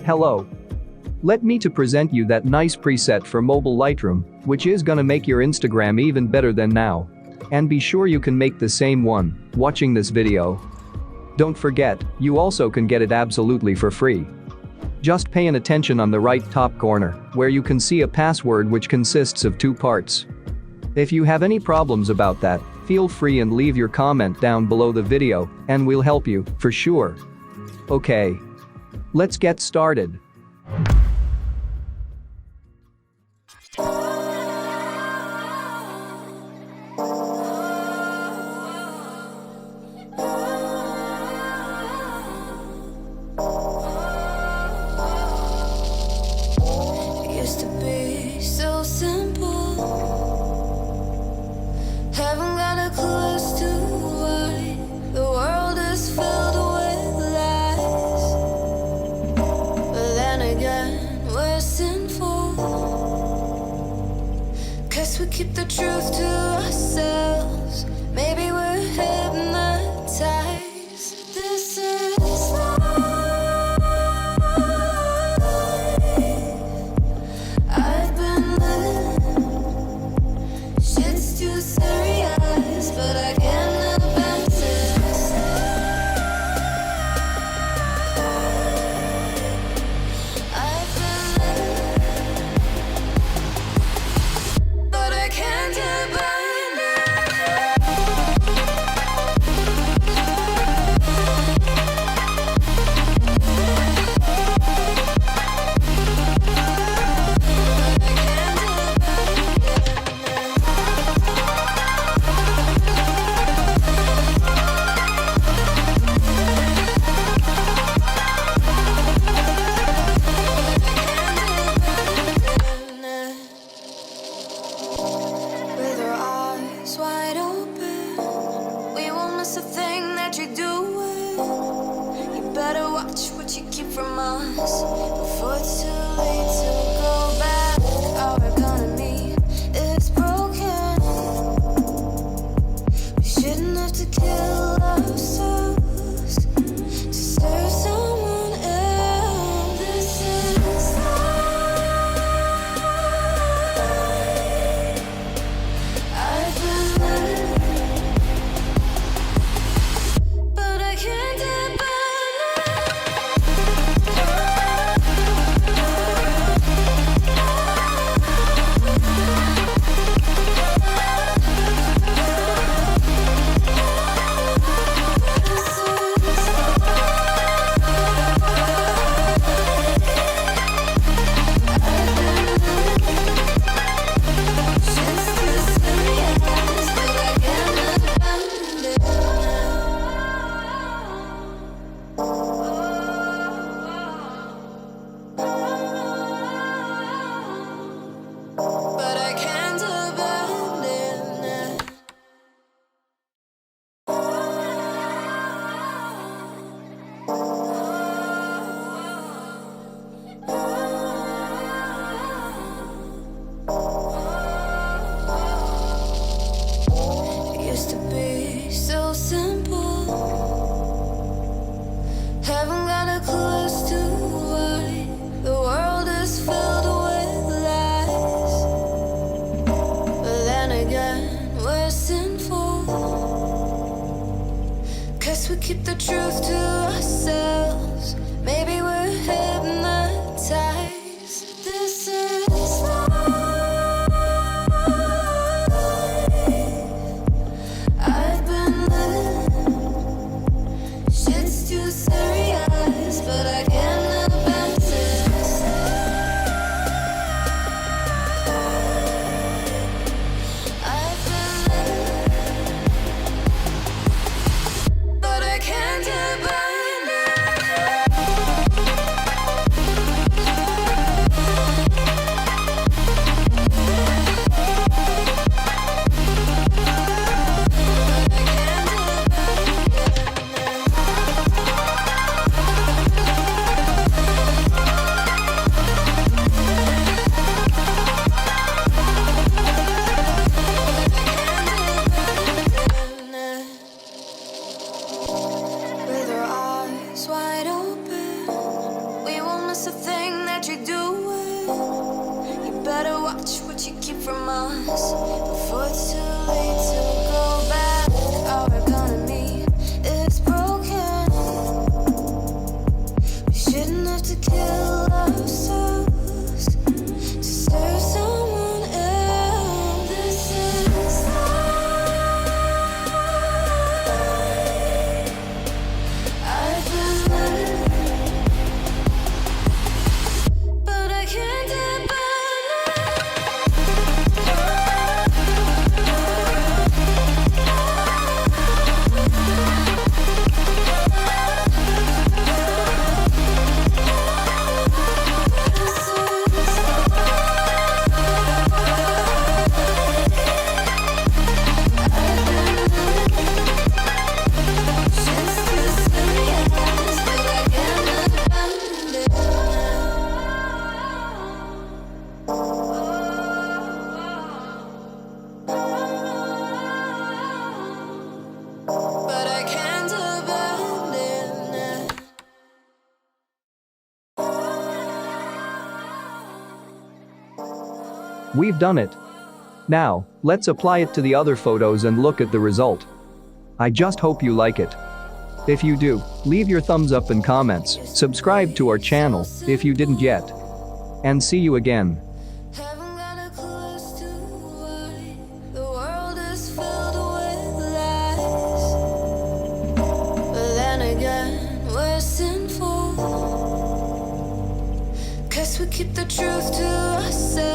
Hello. Let me to present you that nice preset for mobile Lightroom, which is gonna make your Instagram even better than now. And be sure you can make the same one watching this video. Don't forget, you also can get it absolutely for free. Just pay an attention on the right top corner, where you can see a password which consists of 2 parts. If you have any problems about that, feel free and leave your comment down below the video, and we'll help you, for sure. Okay. Let's get started. Used to be so simple. Haven't got a clue as to why the world is filled with lies. But then again, we're sinful, 'cause we keep the truth to ourselves. Maybe we're hypnotized. This is wide open. We won't miss a thing that you're doing. You better watch what you keep from us before it's too late to go back. Our economy is broken. We shouldn't have to kill ourselves to serve someone else. This is to be so simple. Haven't got a clue as to why the world is filled with lies. But then again, we're sinful, 'cause we keep the truth to ourselves. Maybe we're hypnotized. This is but I can't abandon. what you keep from us before it's too late to go back. Our economy is broken. We shouldn't have to kill ourselves to serve someone else. This is life. I've been living, but I can't depend. But I can't abandon it. We've done it. Now, let's apply it to the other photos and look at the result. I just hope you like it. If you do, leave your thumbs up and comments, subscribe to our channel if you didn't yet. And see you again. Haven't got a clue as to why the world is filled with lies. But then again, we're sinful, 'cause we keep the truth to ourselves.